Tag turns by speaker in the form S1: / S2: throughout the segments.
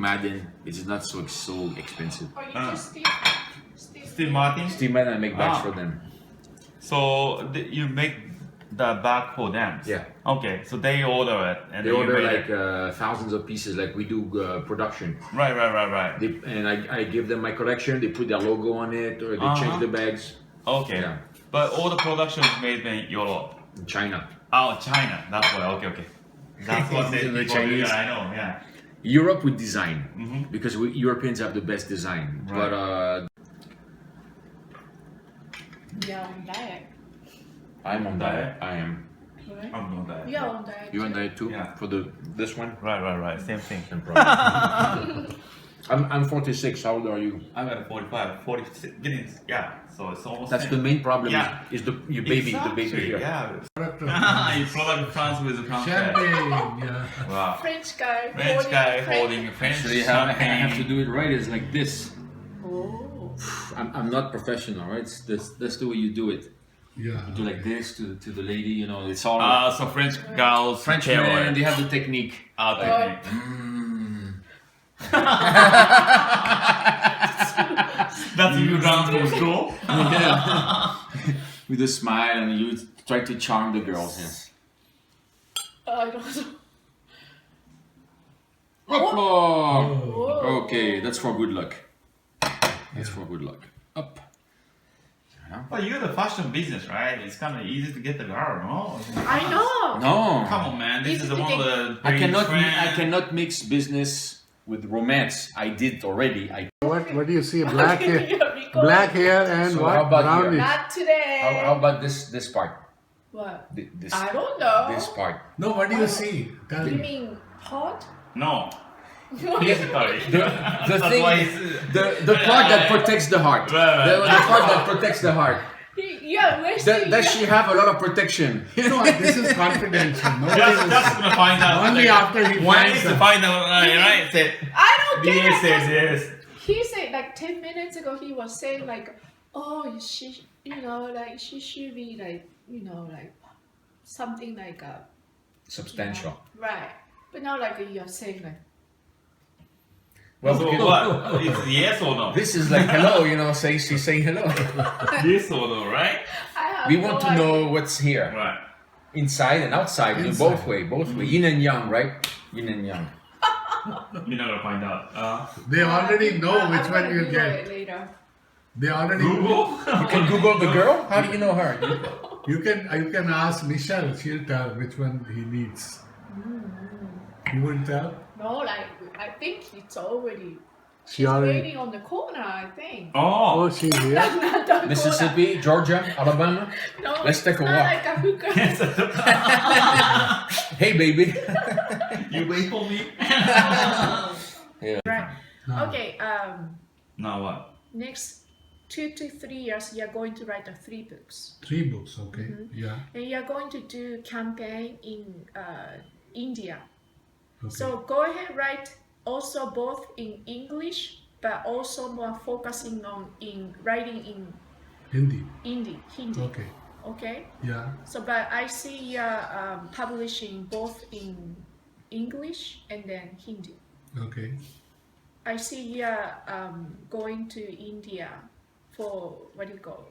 S1: Madden, it's not so expensive.
S2: Or you just
S3: Steve Martin.
S1: Steve Madden, I make bags
S3: Ah.
S1: for them.
S3: So you make the bag for them.
S1: Yeah.
S3: Okay, so they order it and
S1: They
S3: then you
S1: order
S3: make
S1: like thousands of pieces, like we do production.
S3: Right.
S1: And I give them my collection. They put their logo on it, or they change the bags.
S3: Okay.
S1: Yeah.
S3: But all the production is made in Europe.
S1: In China.
S3: Oh, China. That's why. Okay. That's what they
S1: The
S3: people
S1: Chinese.
S3: do. I know. Yeah.
S1: Europe with design, because Europeans have the best design.
S3: Right.
S1: But
S2: Yeah, on diet.
S1: I'm on diet. I am.
S2: Right?
S3: I'm not that.
S2: You're on diet.
S1: You on
S2: too.
S1: diet too?
S3: Yeah.
S1: For this one?
S3: Right. Same thing.
S1: I'm 46. How old are you?
S3: I'm at 45, 46. Yeah. So it's almost.
S1: That's the
S3: same.
S1: main problem.
S3: Yeah.
S1: Is the your baby, the baby
S3: Exactly,
S1: here.
S3: Yeah.
S4: Product
S3: You product France with the France.
S4: champagne, yeah.
S3: Wow.
S2: French guy.
S3: French guy holding French
S1: Actually, how I have to
S3: champagne.
S1: do it right is like this.
S2: Oh.
S1: I'm not professional, right? It's that's the way you do it.
S4: Yeah.
S1: You do like this to the lady, you know. It's all
S3: So French girls.
S1: French
S3: care
S1: men.
S3: what-
S1: They have the technique.
S3: technique. That's you done from school.
S1: Yeah. With a smile, and you try to charm the girls. Yes.
S2: I don't know.
S1: Oh. Okay, that's for good luck. That's for good luck. Up.
S3: But you're the fashion business, right? It's kind of easy to get the girl, no?
S2: I know.
S1: No.
S3: Come on, man. This
S2: Easy
S3: is
S2: to
S3: one of
S2: get-
S3: the.
S1: I cannot mix business with romance. I did already.
S4: What do you see? Black hair,
S2: Yeah, Rico.
S4: black hair and
S1: So
S4: what?
S1: how about
S4: Brownish.
S2: Not today.
S1: How about this part?
S2: What?
S1: This
S2: I don't know.
S1: this part.
S4: No, what do you see? Tell
S2: You
S4: me.
S2: mean hot?
S3: No. Physically.
S1: The thing, the part that protects the heart.
S3: Right.
S1: The part that protects the heart.
S2: Yeah, where's the...
S1: Does she have a lot of protection?
S4: No, this is confidential. Nobody
S3: Just
S4: is,
S3: gonna find out.
S4: only after he
S3: When
S4: finds
S3: is to
S4: out.
S3: find out, right? Say,
S2: I don't get
S3: yes,
S2: it.
S3: yes.
S2: He said like 10 minutes ago he was saying like, oh, she, like she should be like, like something like
S1: Substantial.
S2: right. But now like you're saying like,
S1: Well,
S3: So
S1: because
S3: what? It's yes or no?
S1: this is like hello, she's saying hello.
S3: Yes or no, right?
S2: I have
S1: We
S2: no
S1: want to
S2: idea.
S1: know what's here,
S3: Right.
S1: inside and outside,
S4: Inside.
S1: both way, yin and yang, right? Yin and yang.
S3: You're not gonna find out.
S4: They already know
S2: I'm
S4: which
S2: gonna
S4: one you
S2: Google
S4: get.
S2: it later.
S4: They already.
S3: Google.
S1: You can Google the girl. How do you know her?
S4: You can ask Michelle. She'll tell which one he needs. You wouldn't tell.
S2: No, like I think it's already
S4: She already.
S2: waiting on the corner. I think.
S4: Oh,
S3: Oh.
S4: she's here.
S2: Not the
S1: Mississippi, Georgia, Alabama.
S2: corner. No,
S1: Let's take a
S2: it's not
S1: walk.
S2: like a hooker.
S1: Hey, baby.
S3: You wait for me.
S2: Right.
S4: No.
S2: Okay.
S3: Now what?
S2: Next 2 to 3 years, you're going to write 3 books,
S4: 3 books. Okay. Yeah.
S2: and you're going to do campaign in India.
S4: Okay.
S2: So go ahead, write also both in English, but also more focusing on in writing in
S4: Hindi.
S2: Hindi.
S4: Okay.
S2: Okay.
S4: Yeah.
S2: So, but I see you're publishing both in English and then Hindi.
S4: Okay.
S2: I see you're going to India for what do you call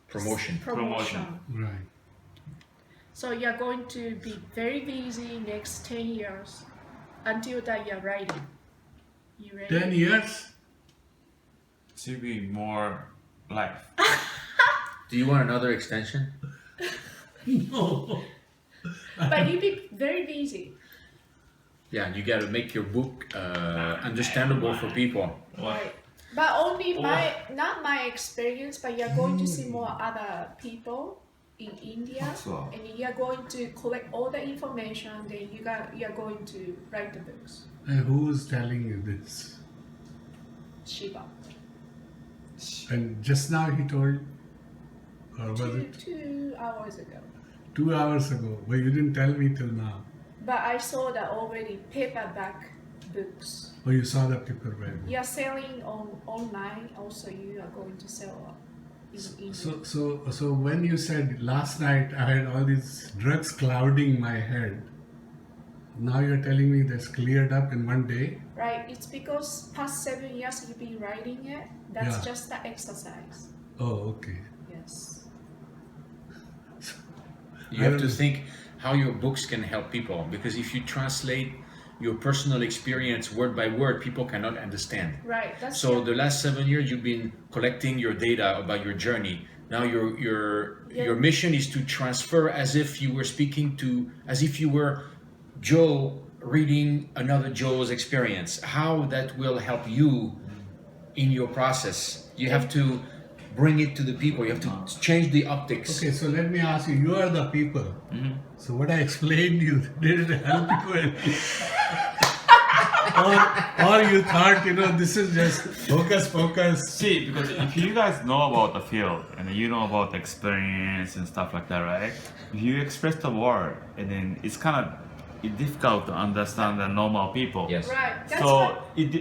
S1: Promotion.
S2: promotion.
S4: Right.
S2: So you're going to be very busy next 10 years until that you're writing. You ready?
S4: 10 years.
S3: To be more life.
S1: Do you want another extension?
S4: No.
S2: But you be very busy.
S1: Yeah, you got to make your book understandable for people.
S3: What?
S2: Right. But only not my experience, but you're going to see more other people in India,
S3: So.
S2: and you're going to collect all the information. Then you're going to write the books.
S4: And who's telling you this?
S2: Shiva.
S4: And just now he told, or was it
S2: 2 hours ago.
S4: 2 hours ago? But you didn't tell me till now.
S2: But I saw that already paperback books.
S4: Oh, you saw the paperback.
S2: You're selling online. Also, you are going to sell in India.
S4: So when you said last night I had all these drugs clouding my head, now you're telling me that's cleared up in one day?
S2: right? It's because past 7 years you've been writing it. That's
S4: Yeah.
S2: just the exercise.
S4: Oh, okay.
S2: Yes.
S1: You have to think how your books can help people, because if you translate your personal experience word by word, people cannot understand.
S2: Right. That's
S1: So
S2: it.
S1: the last 7 years you've been collecting your data about your journey. Now your mission is to transfer as if you were speaking to, as if you were Joe reading another Joe's experience. How that will help you in your process. You have to bring it to the people. You have to change the optics.
S4: Okay, so let me ask you, you are the people. So what I explained you, did it help you? or you thought, this is just focus.
S3: See, because if you guys know about the field and you know about the experience and stuff like that, right? If you express the word, and then it's kind of difficult to understand the normal people.
S1: Yes.
S2: Right. That's
S3: So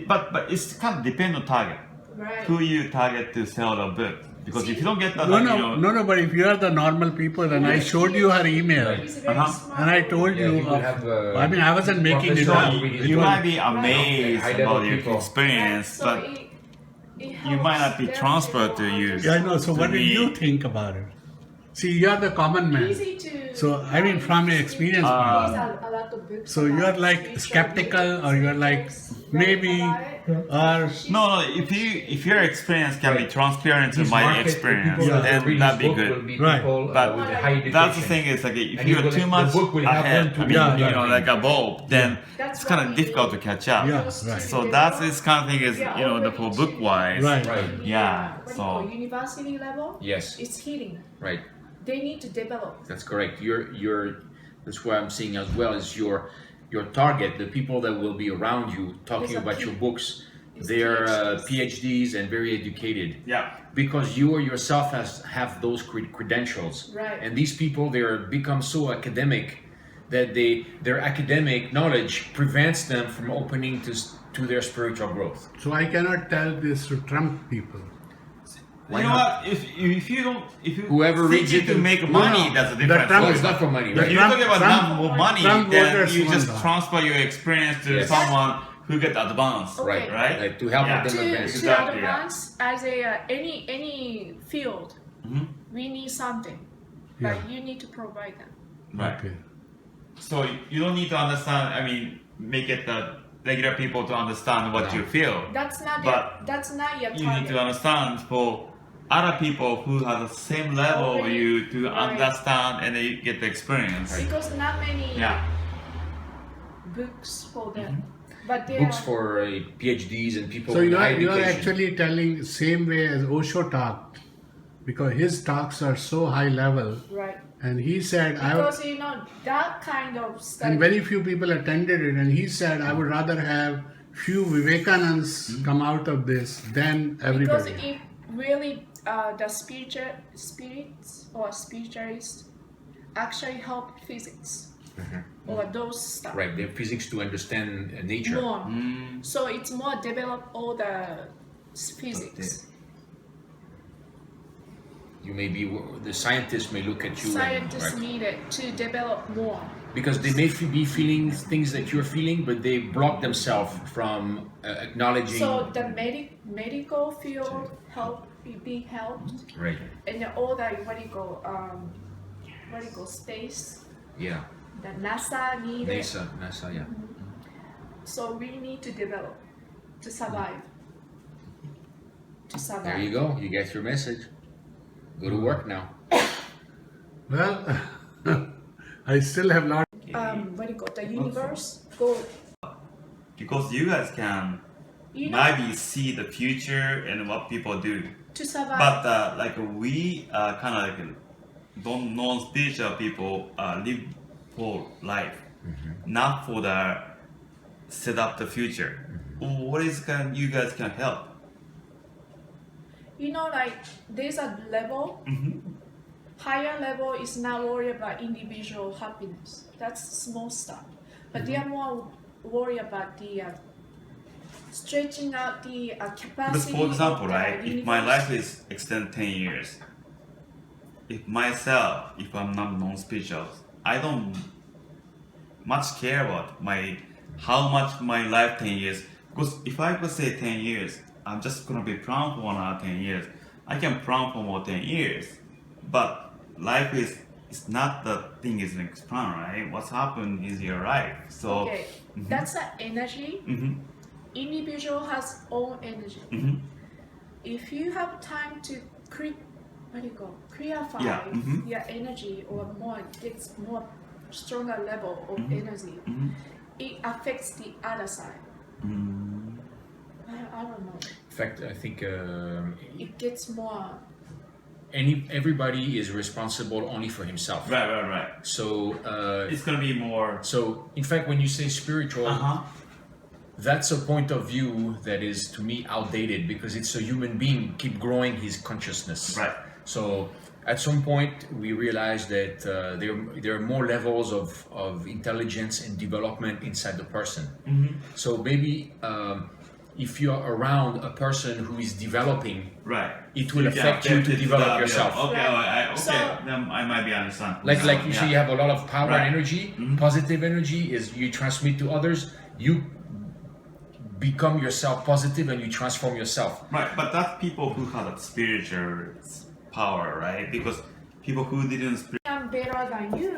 S2: what,
S3: but it's kind of depend on target.
S2: right.
S3: Who you target to sell the book? Because if you don't get that,
S4: No, but if you are the normal people and I showed you her email
S2: He's very
S3: Uh-huh.
S2: smart.
S4: and I told
S1: Yeah,
S4: you,
S1: you will have,
S4: I mean, I wasn't making it
S1: professional
S4: up.
S1: reading.
S3: you
S4: Even-
S3: might be amazed
S1: high-level
S3: about your
S1: people.
S3: experience,
S2: So
S3: but
S2: it
S3: you might not be
S2: helps
S3: transferred
S2: them
S3: to you.
S2: understand.
S4: Yeah, I know. So
S3: To
S4: what did
S3: me-
S4: you think about it? See, you are the common man.
S2: Easy to.
S4: So, I mean, from your experience
S3: Ah.
S4: point.
S2: There's a lot of books.
S4: So you are
S2: about
S4: like
S2: spiritual
S4: skeptical
S2: books,
S4: or you are like
S2: writers
S4: maybe
S2: about it.
S4: or
S3: No, if your experience can be
S1: Right.
S3: transparent to
S1: His
S3: my
S1: market, the
S3: experience,
S1: people that
S3: then
S1: will read
S3: that'd
S1: his
S3: be
S1: book will
S3: good.
S1: be
S4: Right.
S1: people,
S3: But
S1: with a high education.
S3: That's the thing is like if
S1: And
S3: you're
S1: it will-
S3: too
S1: the
S3: much
S1: book will help
S3: ahead,
S1: them to
S3: I mean,
S4: Yeah,
S3: you
S4: right.
S3: know, like above, then
S2: That's
S3: it's kind
S2: what
S3: of
S2: we
S3: difficult to
S2: do.
S3: catch up.
S4: Yeah,
S2: Those
S4: right.
S2: two
S3: So
S2: together,
S3: that's this kind of thing is
S2: we are
S3: you know the
S2: already
S3: for
S2: to
S3: book wise.
S4: Right.
S1: Right.
S2: the,
S3: Yeah,
S2: what do you
S3: so-
S2: call university level.
S1: Yes.
S2: It's hitting.
S1: Right.
S2: They need to develop.
S1: That's correct. That's what I'm seeing as well is your target, the people that will be around you talking
S2: Is a
S1: about
S2: P-
S1: your books.
S2: is
S1: They're
S2: PhDs.
S1: PhDs and very educated.
S3: Yeah.
S1: Because you yourself have those credentials.
S2: Right.
S1: And these people they're become so academic that their academic knowledge prevents them from opening to their spiritual growth.
S4: so I cannot tell this to Trump people.
S1: Why
S3: you know
S1: not?
S3: what? If you
S1: Whoever
S3: think
S1: reads
S3: you
S1: it
S3: to
S1: to-
S3: make
S4: No,
S3: money,
S4: no.
S3: that's a
S4: The
S3: different
S4: Trump-
S1: No,
S3: story.
S1: it's not for money,
S3: If
S1: right?
S3: you're talking about
S4: Trump-
S3: money,
S4: Trump
S3: then
S4: voters
S3: you
S4: want
S3: just
S4: that.
S3: transfer your experience to
S1: Yes.
S3: someone who get advanced,
S2: Okay.
S1: Right.
S3: right?
S1: Like, to help
S3: Yeah.
S1: them
S2: To
S1: advance.
S3: Exactly, yeah.
S2: advance as a any field,
S3: Mhm.
S2: we need something.
S4: Yeah.
S2: But you need to provide them.
S3: Right.
S4: Okay.
S3: So you don't need to understand. I mean, make it the regular people to understand what
S1: No.
S3: you feel.
S2: That's not
S3: But
S2: that's not your
S3: You
S2: target.
S3: need to understand for other people who have the same level of
S2: Already,
S3: you to
S2: right.
S3: understand and they get the experience.
S2: Because not many
S3: Yeah.
S2: books for them. But there
S1: Books
S2: are,
S1: for PhDs and people
S4: So
S1: with
S4: you
S1: high
S4: are
S1: education.
S4: actually telling same way as Osho talked, because his talks are so high level,
S2: right.
S4: and he said
S2: Because that kind of study.
S4: and very few people attended it, and he said I would rather have few Vivekanands come out of this than
S2: because
S4: everybody.
S2: if really the spirits or spiritualists actually help physics or those stuff
S1: Right, they're physics to understand nature.
S2: more.
S3: Mm,
S2: So it's more develop all the physics.
S1: You may be the scientists may look at you
S2: Scientists
S1: and, right,
S2: need it to develop more.
S1: because they may be feeling things that you're feeling, but they block themselves from acknowledging.
S2: So the medical field be helped,
S1: Right.
S2: and all the what do you call space,
S1: Yeah.
S2: the NASA need it.
S1: NASA. Yeah.
S2: So we need to develop to survive. To survive.
S1: There you go. You get your message. Go to work now.
S4: Well, I still have not.
S2: What do you call the universe? Go.
S3: because you guys can
S2: You know,
S3: maybe see the future and what people do.
S2: to survive.
S3: But like we kind of like don't non-spiritual people live for life, not for the set up the future. What is can you guys can help?
S2: like there's a level. Higher level is not worried about individual happiness. That's small stuff. But they are more worried about the stretching out the
S3: Because
S2: capacity.
S3: for example,
S2: of the
S3: right, if my
S2: universe.
S3: life is extended 10 years, if I'm not non-spiritual, I don't much care about how much my life 10 years Because if I could say 10 years, I'm just gonna be plan for another 10 years. I can plan for more 10 years, but life is it's not the thing is next plan, right? What's happened is your life. So.
S2: Okay, that's the energy.
S3: Mhm.
S2: Individual has own energy.
S3: Mhm.
S2: If you have time to clarify
S3: Yeah, mhm.
S2: your energy or more gets more stronger level of energy,
S3: Mhm.
S2: it affects the other side.
S3: Mm.
S2: I don't know.
S1: In fact, I think
S2: It gets more.
S1: everybody is responsible only for himself.
S3: Right.
S1: So
S3: It's gonna be more.
S1: so in fact, when you say spiritual, that's a point of view that is to me outdated because it's a human being keep growing his consciousness.
S3: Right.
S1: So at some point we realize that there are more levels of intelligence and development inside the person. So maybe if you're around a person who is developing,
S3: Right.
S1: it will affect you to develop yourself.
S3: Okay,
S2: Right.
S3: okay. Then I might be understand.
S1: Like you say, you have a lot of power
S3: Right.
S1: and energy. Positive energy is you transmit to others. You become yourself positive and you transform yourself.
S3: Right, but that's people who have a spiritual power, right? Because people who didn't
S2: I'm better than you.